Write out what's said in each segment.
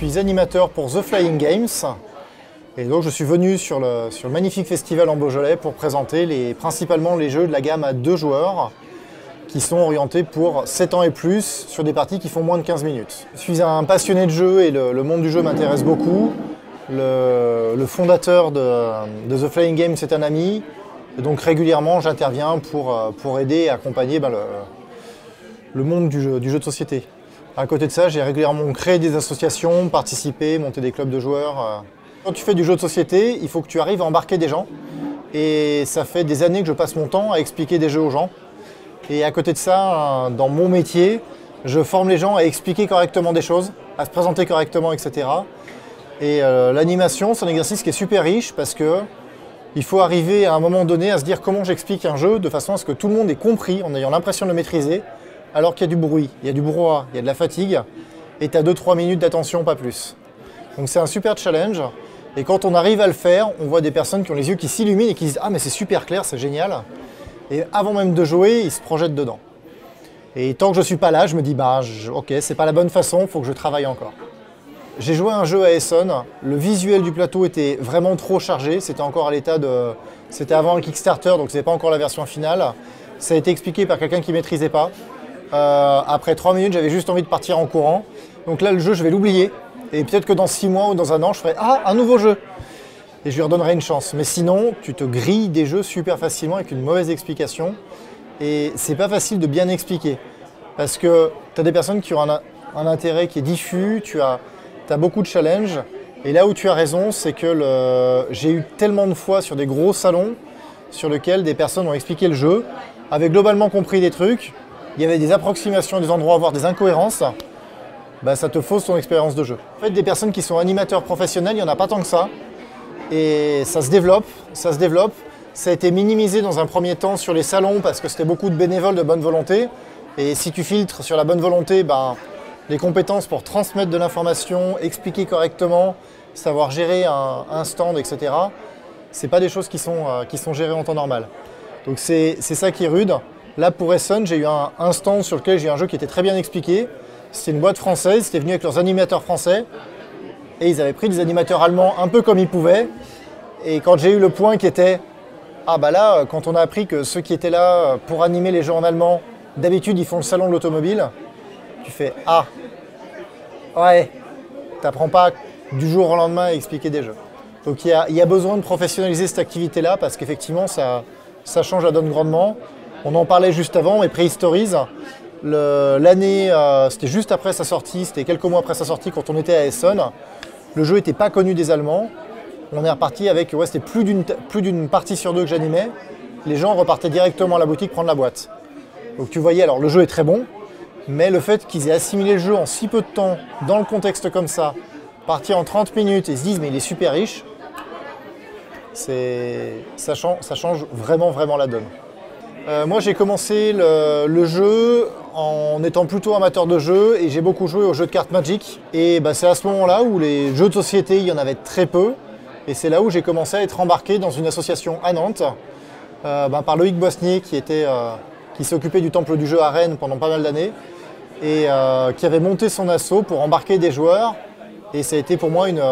suis animateur pour The Flying Games. Et donc je suis venu sur le magnifique festival en Beaujolais pour présenter principalement les jeux de la gamme à 2 joueurs qui sont orientés pour 7 ans et plus sur des parties qui font moins de 15 minutes. Je suis un passionné de jeu et le monde du jeu m'intéresse beaucoup. Le fondateur de The Flying Games est un ami. Et donc régulièrement j'interviens pour aider et accompagner le monde du jeu de société. À côté de ça, j'ai régulièrement créé des associations, participé, monté des clubs de joueurs. Quand tu fais du jeu de société, il faut que tu arrives à embarquer des gens. Et ça fait des années que je passe mon temps à expliquer des jeux aux gens. Et à côté de ça, dans mon métier, je forme les gens à expliquer correctement des choses, à se présenter correctement, etc. Et l'animation, c'est un exercice qui est super riche parce que il faut arriver à un moment donné à se dire comment j'explique un jeu de façon à ce que tout le monde ait compris en ayant l'impression de le maîtriser, alors qu'il y a du bruit, il y a du brouhaha, il y a de la fatigue, et tu as 2-3 minutes d'attention, pas plus. Donc c'est un super challenge, et quand on arrive à le faire, on voit des personnes qui ont les yeux qui s'illuminent et qui disent « Ah mais c'est super clair, c'est génial !» Et avant même de jouer, ils se projettent dedans. Et tant que je ne suis pas là, je me dis « Ok, c'est pas la bonne façon, il faut que je travaille encore ». J'ai joué un jeu à Essonne, le visuel du plateau était vraiment trop chargé, c'était encore à l'état de... C'était avant le Kickstarter, donc c'était pas encore la version finale. Ça a été expliqué par quelqu'un qui ne maîtrisait pas. Après 3 minutes, j'avais juste envie de partir en courant. Donc là, le jeu, je vais l'oublier. Et peut-être que dans 6 mois ou dans un an, je ferai « Ah, un nouveau jeu !» Et je lui redonnerai une chance. Mais sinon, tu te grilles des jeux super facilement avec une mauvaise explication. Et c'est pas facile de bien expliquer. Parce que tu as des personnes qui ont un intérêt qui est diffus, tu as beaucoup de challenges. Et là où tu as raison, c'est que j'ai eu tellement de fois sur des gros salons sur lesquels des personnes ont expliqué le jeu, avaient globalement compris des trucs, il y avait des approximations, des endroits, voire des incohérences, bah, ça te fausse ton expérience de jeu. En fait, des personnes qui sont animateurs professionnels, il n'y en a pas tant que ça. Et ça se développe, ça se développe. Ça a été minimisé dans un premier temps sur les salons parce que c'était beaucoup de bénévoles de bonne volonté. Et si tu filtres sur la bonne volonté, ben, les compétences pour transmettre de l'information, expliquer correctement, savoir gérer un stand, etc., ce n'est pas des choses qui sont gérées en temps normal. Donc c'est ça qui est rude. Là, pour Essonne, j'ai eu un stand sur lequel j'ai eu un jeu qui était très bien expliqué. C'était une boîte française, c'était venu avec leurs animateurs français. Et ils avaient pris des animateurs allemands un peu comme ils pouvaient. Et quand j'ai eu le point qui était « Ah bah là, quand on a appris que ceux qui étaient là pour animer les jeux en allemand, d'habitude ils font le salon de l'automobile », tu fais « Ah, ouais, t'apprends pas du jour au lendemain à expliquer des jeux ». Donc il y a besoin de professionnaliser cette activité-là parce qu'effectivement ça change la donne grandement. On en parlait juste avant, mais Prehistories, l'année, c'était juste après sa sortie, c'était quelques mois après sa sortie quand on était à Essonne. Le jeu n'était pas connu des Allemands. On est reparti avec, ouais, c'était plus d'une partie sur 2 que j'animais. Les gens repartaient directement à la boutique prendre la boîte. Donc tu voyais, alors le jeu est très bon, mais le fait qu'ils aient assimilé le jeu en si peu de temps, dans le contexte comme ça, partir en 30 minutes et se disent mais il est super riche, ça change vraiment la donne. Moi j'ai commencé le jeu en étant plutôt amateur de jeux et j'ai beaucoup joué aux jeux de cartes Magic. Et bah, c'est à ce moment-là où les jeux de société, il y en avait très peu. Et c'est là où j'ai commencé à être embarqué dans une association à Nantes par Loïc Boissnier qui s'est occupé du temple du jeu à Rennes pendant pas mal d'années et qui avait monté son asso pour embarquer des joueurs. Et ça a été pour moi une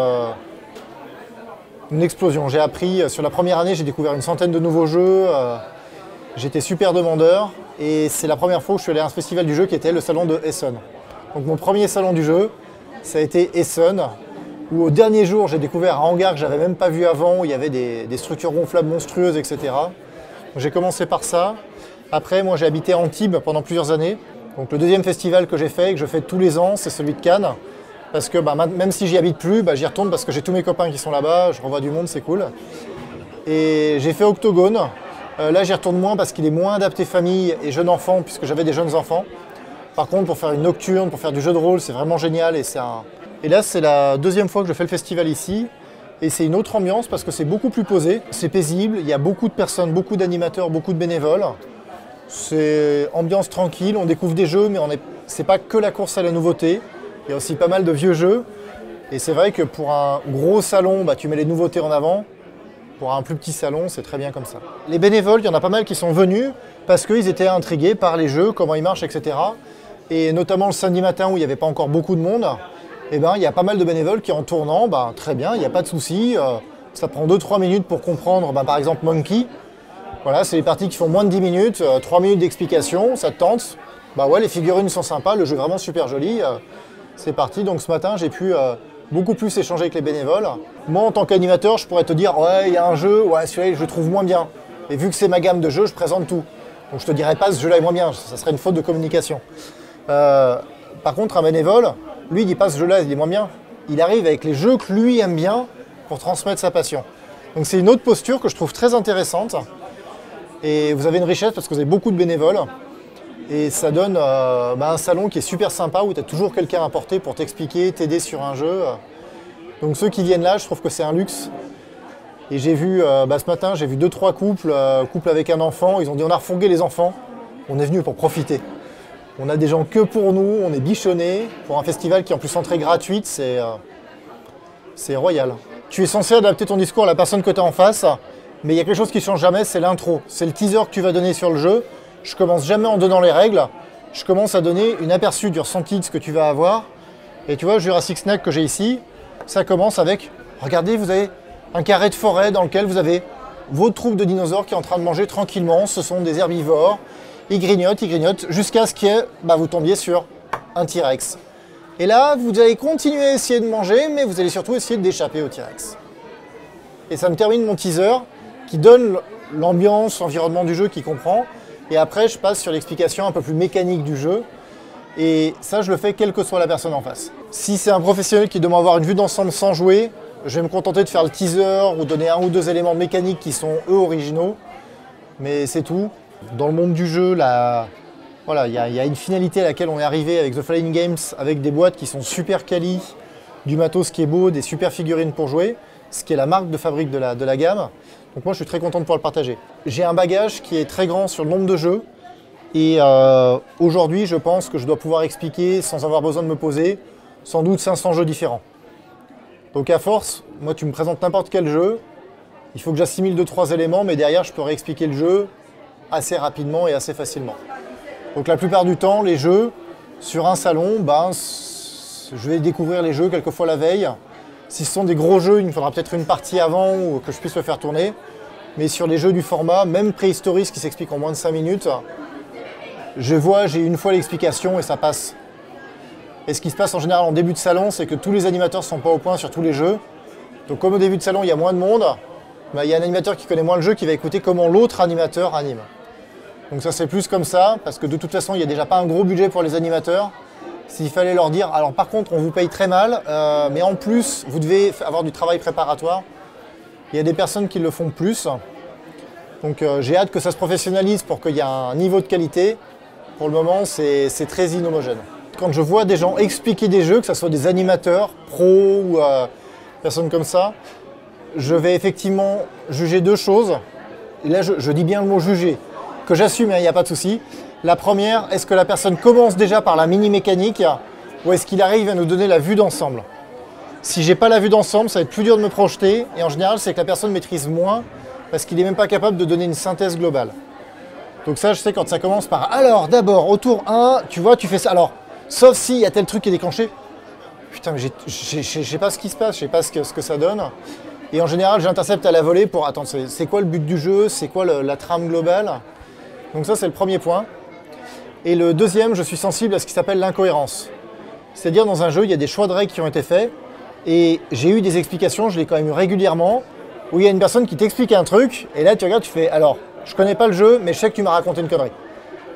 explosion. J'ai appris, sur la première année, j'ai découvert une centaine de nouveaux jeux. J'étais super demandeur et c'est la première fois où je suis allé à un festival du jeu qui était le salon de Essonne. Donc mon premier salon du jeu, ça a été Essonne, où au dernier jour j'ai découvert un hangar que j'avais même pas vu avant, où il y avait des structures gonflables monstrueuses, etc. J'ai commencé par ça. Après, moi j'ai habité à Antibes pendant plusieurs années. Donc le deuxième festival que j'ai fait et que je fais tous les ans, c'est celui de Cannes. Parce que bah, même si j'y habite plus, bah, j'y retourne parce que j'ai tous mes copains qui sont là-bas, je revois du monde, c'est cool. Et j'ai fait Octogone. Là, j'y retourne moins parce qu'il est moins adapté famille et jeunes enfants, puisque j'avais des jeunes enfants. Par contre, pour faire une nocturne, pour faire du jeu de rôle, c'est vraiment génial. Et là, c'est la deuxième fois que je fais le festival ici. Et c'est une autre ambiance parce que c'est beaucoup plus posé, c'est paisible. Il y a beaucoup de personnes, beaucoup d'animateurs, beaucoup de bénévoles. C'est ambiance tranquille, on découvre des jeux, mais c'est pas que la course à la nouveauté. Il y a aussi pas mal de vieux jeux. Et c'est vrai que pour un gros salon, bah, tu mets les nouveautés en avant. Pour un plus petit salon, c'est très bien comme ça. Les bénévoles, il y en a pas mal qui sont venus parce qu'ils étaient intrigués par les jeux, comment ils marchent, etc. Et notamment le samedi matin où il n'y avait pas encore beaucoup de monde. eh ben, il y a pas mal de bénévoles qui en tournant, bah, très bien, il n'y a pas de souci. Ça prend 2-3 minutes pour comprendre, bah, par exemple Monkey. Voilà, c'est les parties qui font moins de 10 minutes, 3 minutes d'explication, ça te tente. Bah ouais, les figurines sont sympas, le jeu est vraiment super joli. C'est parti, donc ce matin j'ai pu beaucoup plus échanger avec les bénévoles. Moi en tant qu'animateur, je pourrais te dire, ouais, il y a un jeu, ouais, celui-là je le trouve moins bien. Et vu que c'est ma gamme de jeux, je présente tout. Donc je te dirais pas ce jeu-là est moins bien, ça serait une faute de communication. Par contre, un bénévole, lui, il dit pas ce jeu-là, il est moins bien. Il arrive avec les jeux que lui aime bien pour transmettre sa passion. Donc c'est une autre posture que je trouve très intéressante. Et vous avez une richesse parce que vous avez beaucoup de bénévoles. Et ça donne un salon qui est super sympa où tu as toujours quelqu'un à porter pour t'expliquer, t'aider sur un jeu. Donc ceux qui viennent là, je trouve que c'est un luxe. Et j'ai vu, ce matin, j'ai vu 2-3 couples, couples avec un enfant. Ils ont dit on a refourgué les enfants, on est venu pour profiter. On a des gens que pour nous, on est bichonnés pour un festival qui est en plus entrée gratuite, c'est royal. Tu es censé adapter ton discours à la personne que tu as en face, mais il y a quelque chose qui ne change jamais, c'est l'intro. C'est le teaser que tu vas donner sur le jeu. Je commence jamais en donnant les règles, je commence à donner une aperçu du ressenti de ce que tu vas avoir. Et tu vois, Jurassic Snack que j'ai ici, ça commence avec, regardez, vous avez un carré de forêt dans lequel vous avez votre troupe de dinosaures qui est en train de manger tranquillement, ce sont des herbivores. Ils grignotent, jusqu'à ce que vous tombiez sur un T-Rex. Et là, vous allez continuer à essayer de manger, mais vous allez surtout essayer d'échapper au T-Rex. Et ça me termine mon teaser, qui donne l'ambiance, l'environnement du jeu qu'il comprend. Et après, je passe sur l'explication un peu plus mécanique du jeu. Et ça, je le fais quelle que soit la personne en face. Si c'est un professionnel qui doit avoir une vue d'ensemble sans jouer, je vais me contenter de faire le teaser ou donner 1 ou 2 éléments mécaniques qui sont, eux, originaux. Mais c'est tout. Dans le monde du jeu, voilà, il y a une finalité à laquelle on est arrivé avec The Flying Games, avec des boîtes qui sont super quali, du matos qui est beau, des super figurines pour jouer, ce qui est la marque de fabrique de la gamme. Donc moi, je suis très content de pouvoir le partager. J'ai un bagage qui est très grand sur le nombre de jeux. Et aujourd'hui, je pense que je dois pouvoir expliquer, sans avoir besoin de me poser, sans doute 500 jeux différents. Donc à force, moi, tu me présentes n'importe quel jeu, il faut que j'assimile 2-3 éléments, mais derrière, je peux réexpliquer le jeu assez rapidement et assez facilement. Donc la plupart du temps, les jeux, sur un salon, je vais découvrir les jeux quelquefois la veille. Si ce sont des gros jeux, il me faudra peut-être une partie avant ou que je puisse le faire tourner. Mais sur les jeux du format, même préhistorique qui s'explique en moins de 5 minutes, j'ai une fois l'explication et ça passe. Et ce qui se passe en général en début de salon, c'est que tous les animateurs ne sont pas au point sur tous les jeux. Donc comme au début de salon, il y a moins de monde, il y a un animateur qui connaît moins le jeu qui va écouter comment l'autre animateur anime. Donc ça c'est plus comme ça, parce que de toute façon, il n'y a déjà pas un gros budget pour les animateurs. S'il fallait leur dire, alors par contre, on vous paye très mal, mais en plus, vous devez avoir du travail préparatoire. Il y a des personnes qui le font plus. Donc j'ai hâte que ça se professionnalise pour qu'il y ait un niveau de qualité. Pour le moment, c'est très inhomogène. Quand je vois des gens expliquer des jeux, que ce soit des animateurs, pros ou personnes comme ça, je vais effectivement juger 2 choses. Et là, je dis bien le mot juger, que j'assume, il n'y a pas de souci. La première, est-ce que la personne commence déjà par la mini-mécanique ou est-ce qu'il arrive à nous donner la vue d'ensemble? Si j'ai pas la vue d'ensemble, ça va être plus dur de me projeter. Et en général, c'est que la personne maîtrise moins parce qu'il n'est même pas capable de donner une synthèse globale. Donc ça, je sais quand ça commence par « Alors, d'abord, au tour 1, tu vois, tu fais ça. Alors, sauf s'il y a tel truc qui est déclenché. » Putain, mais je sais pas ce qui se passe, je sais pas ce que ça donne. Et en général, j'intercepte à la volée pour « Attends, c'est quoi le but du jeu? C'est quoi la trame globale ?» Donc ça, c'est le premier point. Et le deuxième, je suis sensible à ce qui s'appelle l'incohérence. C'est-à-dire, dans un jeu, il y a des choix de règles qui ont été faits. Et j'ai eu des explications, je l'ai quand même eu régulièrement, où il y a une personne qui t'explique un truc, et là, tu regardes, tu fais « Alors, je connais pas le jeu, mais je sais que tu m'as raconté une connerie.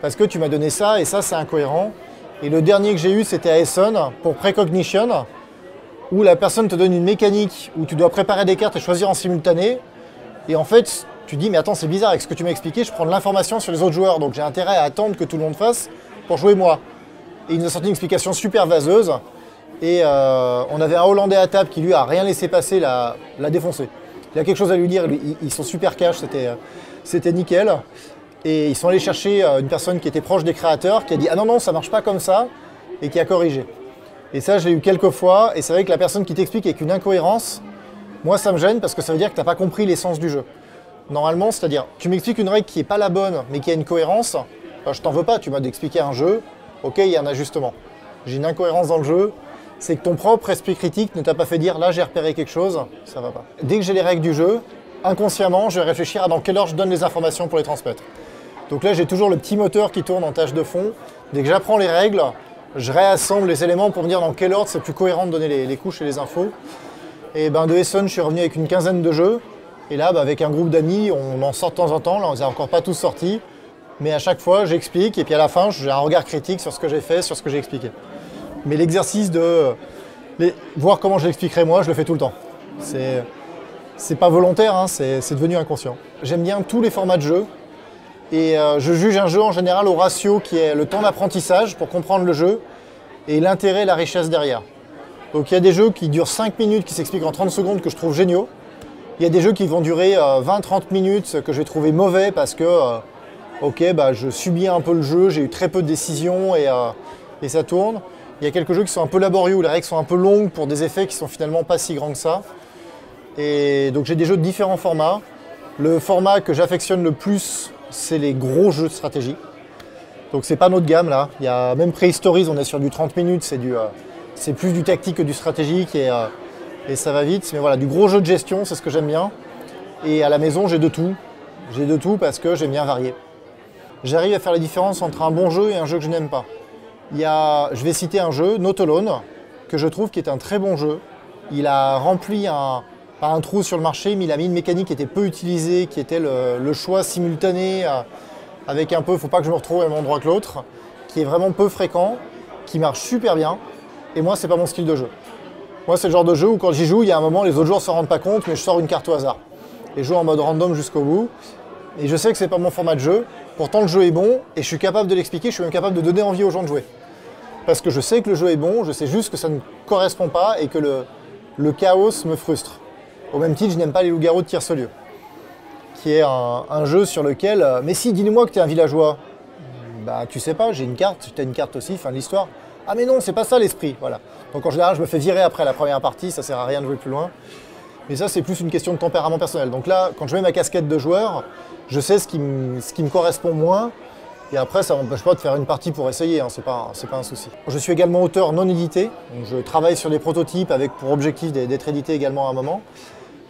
Parce que tu m'as donné ça, et ça, c'est incohérent. » Et le dernier que j'ai eu, c'était à Essen, pour Precognition, où la personne te donne une mécanique, où tu dois préparer des cartes et choisir en simultané. Et en fait, tu dis, mais attends, c'est bizarre, avec ce que tu m'as expliqué, je prends de l'information sur les autres joueurs, donc j'ai intérêt à attendre que tout le monde fasse pour jouer moi. Et il nous a sorti une explication super vaseuse, et on avait un Hollandais à table qui lui a rien laissé passer, l'a défoncé. Il a quelque chose à lui dire, ils sont super cash, c'était nickel. Et ils sont allés chercher une personne qui était proche des créateurs, qui a dit « Ah non, non, ça marche pas comme ça », et qui a corrigé. Et ça, je l'ai eu quelques fois, et c'est vrai que la personne qui t'explique avec une incohérence, moi, ça me gêne parce que ça veut dire que tu n'as pas compris l'essence du jeu. Normalement, c'est-à-dire, tu m'expliques une règle qui n'est pas la bonne, mais qui a une cohérence, je t'en veux pas, tu m'as expliqué un jeu, ok, il y a un ajustement. J'ai une incohérence dans le jeu, c'est que ton propre esprit critique ne t'a pas fait dire là j'ai repéré quelque chose, ça va pas. Dès que j'ai les règles du jeu, inconsciemment je vais réfléchir à dans quelle ordre je donne les informations pour les transmettre. Donc là j'ai toujours le petit moteur qui tourne en tâche de fond. Dès que j'apprends les règles, je réassemble les éléments pour me dire dans quel ordre c'est plus cohérent de donner les couches et les infos. Et de Essen je suis revenu avec une quinzaine de jeux. Et là avec un groupe d'amis on en sort de temps en temps, là on les a encore pas tous sortis. Mais à chaque fois j'explique et puis à la fin j'ai un regard critique sur ce que j'ai fait, sur ce que j'ai expliqué. Mais l'exercice de voir comment je l'expliquerai moi, je le fais tout le temps. C'est pas volontaire, hein, c'est devenu inconscient. J'aime bien tous les formats de jeu et je juge un jeu en général au ratio qui est le temps d'apprentissage pour comprendre le jeu et l'intérêt et la richesse derrière. Donc il y a des jeux qui durent 5 minutes, qui s'expliquent en 30 secondes que je trouve géniaux. Il y a des jeux qui vont durer 20-30 minutes que je vais trouver mauvais parce que je subis un peu le jeu, j'ai eu très peu de décisions et ça tourne. Il y a quelques jeux qui sont un peu laborieux, où les règles sont un peu longues pour des effets qui sont finalement pas si grands que ça. Et donc j'ai des jeux de différents formats. Le format que j'affectionne le plus, c'est les gros jeux de stratégie. Donc c'est pas notre gamme là. Il y a même Préhistories, on est sur du 30 minutes, c'est plus du tactique que du stratégique et ça va vite. Mais voilà, du gros jeu de gestion, c'est ce que j'aime bien. Et à la maison, j'ai de tout. J'ai de tout parce que j'aime bien varier. J'arrive à faire la différence entre un bon jeu et un jeu que je n'aime pas. Je vais citer un jeu, Not Alone, que je trouve qui est un très bon jeu. Il a rempli pas un trou sur le marché, mais il a mis une mécanique qui était peu utilisée, qui était le choix simultané avec un peu, faut pas que je me retrouve au même endroit que l'autre, qui est vraiment peu fréquent, qui marche super bien. Et moi, c'est pas mon style de jeu. Moi, c'est le genre de jeu où quand j'y joue, il y a un moment, les autres joueurs ne s'en rendent pas compte, mais je sors une carte au hasard. Et je joue en mode random jusqu'au bout. Et je sais que c'est pas mon format de jeu. Pourtant, le jeu est bon et je suis capable de l'expliquer, je suis même capable de donner envie aux gens de jouer. Parce que je sais que le jeu est bon, je sais juste que ça ne correspond pas et que le chaos me frustre. Au même titre, je n'aime pas les loups-garous de Tire-ce-lieu, qui est un jeu sur lequel... mais si, dis-moi que tu es un villageois. Bah, tu sais pas, j'ai une carte, tu as une carte aussi, fin de l'histoire. Ah mais non, c'est pas ça l'esprit, voilà. Donc en général, je me fais virer après la première partie, ça sert à rien de jouer plus loin. Mais ça, c'est plus une question de tempérament personnel. Donc là, quand je mets ma casquette de joueur, je sais ce qui me correspond moins. Et après, ça ne m'empêche pas de faire une partie pour essayer, hein, c'est pas un souci. Je suis également auteur non édité, donc je travaille sur des prototypes avec pour objectif d'être édité également à un moment.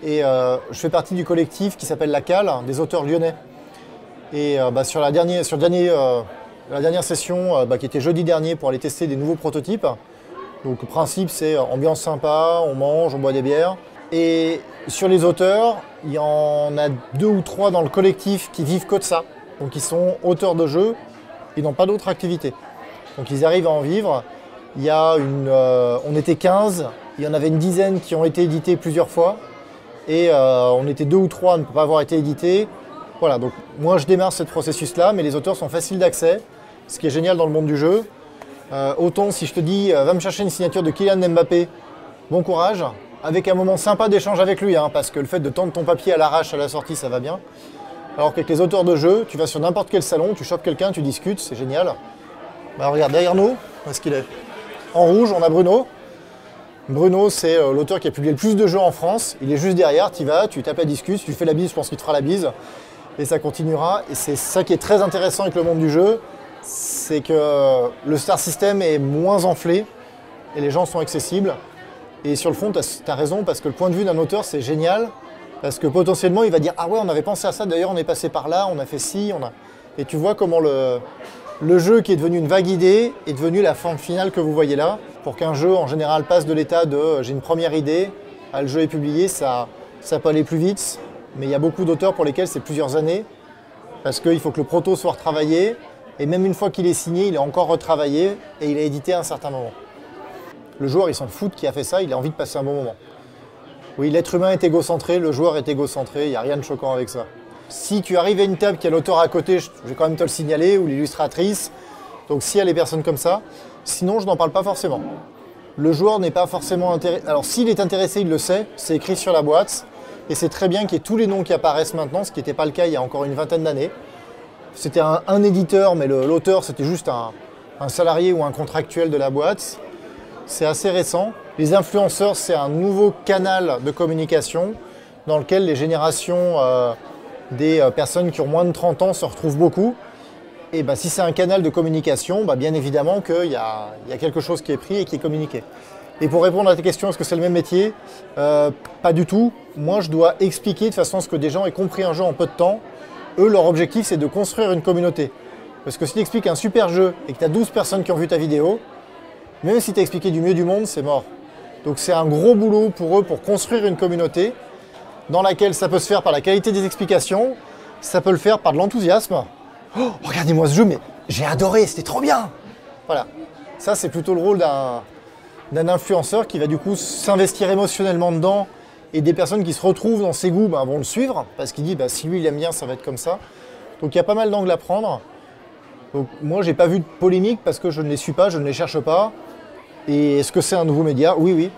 Et je fais partie du collectif qui s'appelle La Cale, des auteurs lyonnais. Et sur la dernière session, qui était jeudi dernier pour aller tester des nouveaux prototypes. Donc le principe, c'est ambiance sympa, on mange, on boit des bières. Et sur les auteurs, il y en a 2 ou 3 dans le collectif qui vivent que de ça. Donc ils sont auteurs de jeux, ils n'ont pas d'autre activité. Donc ils arrivent à en vivre. On était 15, il y en avait une dizaine qui ont été édités plusieurs fois. Et on était 2 ou 3 à ne pas avoir été édités. Voilà, donc moi je démarre ce processus-là, mais les auteurs sont faciles d'accès, ce qui est génial dans le monde du jeu. Autant si je te dis, va me chercher une signature de Kylian Mbappé, bon courage, avec un moment sympa d'échange avec lui, hein, parce que le fait de tendre ton papier à l'arrache à la sortie, ça va bien. Alors qu'avec les auteurs de jeux, tu vas sur n'importe quel salon, tu chopes quelqu'un, tu discutes, c'est génial. Bah, regarde, derrière nous, où est-ce qu'il est? En rouge, on a Bruno. Bruno, c'est l'auteur qui a publié le plus de jeux en France. Il est juste derrière, tu y vas, tu tapes la discute, tu lui fais la bise, je pense qu'il te fera la bise. Et ça continuera. Et c'est ça qui est très intéressant avec le monde du jeu, c'est que le Star System est moins enflé et les gens sont accessibles. Et sur le fond, tu as raison, parce que le point de vue d'un auteur, c'est génial. Parce que potentiellement, il va dire « Ah ouais, on avait pensé à ça, d'ailleurs, on est passé par là, on a fait ci, on a... » Et tu vois comment le jeu qui est devenu une vague idée est devenu la forme finale que vous voyez là. Pour qu'un jeu, en général, passe de l'état de « j'ai une première idée » à le jeu est publié, ça peut aller plus vite. Mais il y a beaucoup d'auteurs pour lesquels c'est plusieurs années. Parce qu'il faut que le proto soit retravaillé. Et même une fois qu'il est signé, il est encore retravaillé et il est édité à un certain moment. Le joueur, il s'en fout qui a fait ça, il a envie de passer un bon moment. Oui, l'être humain est égocentré, le joueur est égocentré, il n'y a rien de choquant avec ça. Si tu arrives à une table qui a l'auteur à côté, je vais quand même te le signaler, ou l'illustratrice. Donc s'il y a les personnes comme ça, sinon je n'en parle pas forcément. Le joueur n'est pas forcément intéressé. Alors s'il est intéressé, il le sait, c'est écrit sur la boîte. Et c'est très bien qu'il y ait tous les noms qui apparaissent maintenant, ce qui n'était pas le cas il y a encore une vingtaine d'années. C'était un éditeur, mais l'auteur c'était juste un salarié ou un contractuel de la boîte. C'est assez récent. Les influenceurs, c'est un nouveau canal de communication dans lequel les générations des personnes qui ont moins de 30 ans se retrouvent beaucoup. Et si c'est un canal de communication, bien évidemment qu'il y a quelque chose qui est pris et qui est communiqué. Et pour répondre à ta question, est-ce que c'est le même métier? Pas du tout. Moi, je dois expliquer de façon à ce que des gens aient compris un jeu en peu de temps. Eux, leur objectif, c'est de construire une communauté. Parce que si tu expliques un super jeu et que tu as 12 personnes qui ont vu ta vidéo, même si tu as expliqué du mieux du monde, c'est mort. Donc c'est un gros boulot pour eux pour construire une communauté dans laquelle ça peut se faire par la qualité des explications, ça peut le faire par de l'enthousiasme. Oh, regardez-moi ce jeu, mais j'ai adoré, c'était trop bien. Voilà. Ça, c'est plutôt le rôle d'un influenceur qui va du coup s'investir émotionnellement dedans, et des personnes qui se retrouvent dans ses goûts vont le suivre parce qu'il dit si lui il aime bien, ça va être comme ça. Donc il y a pas mal d'angles à prendre. Donc moi j'ai pas vu de polémique parce que je ne les suis pas, je ne les cherche pas. Et est-ce que c'est un nouveau média? Oui, oui.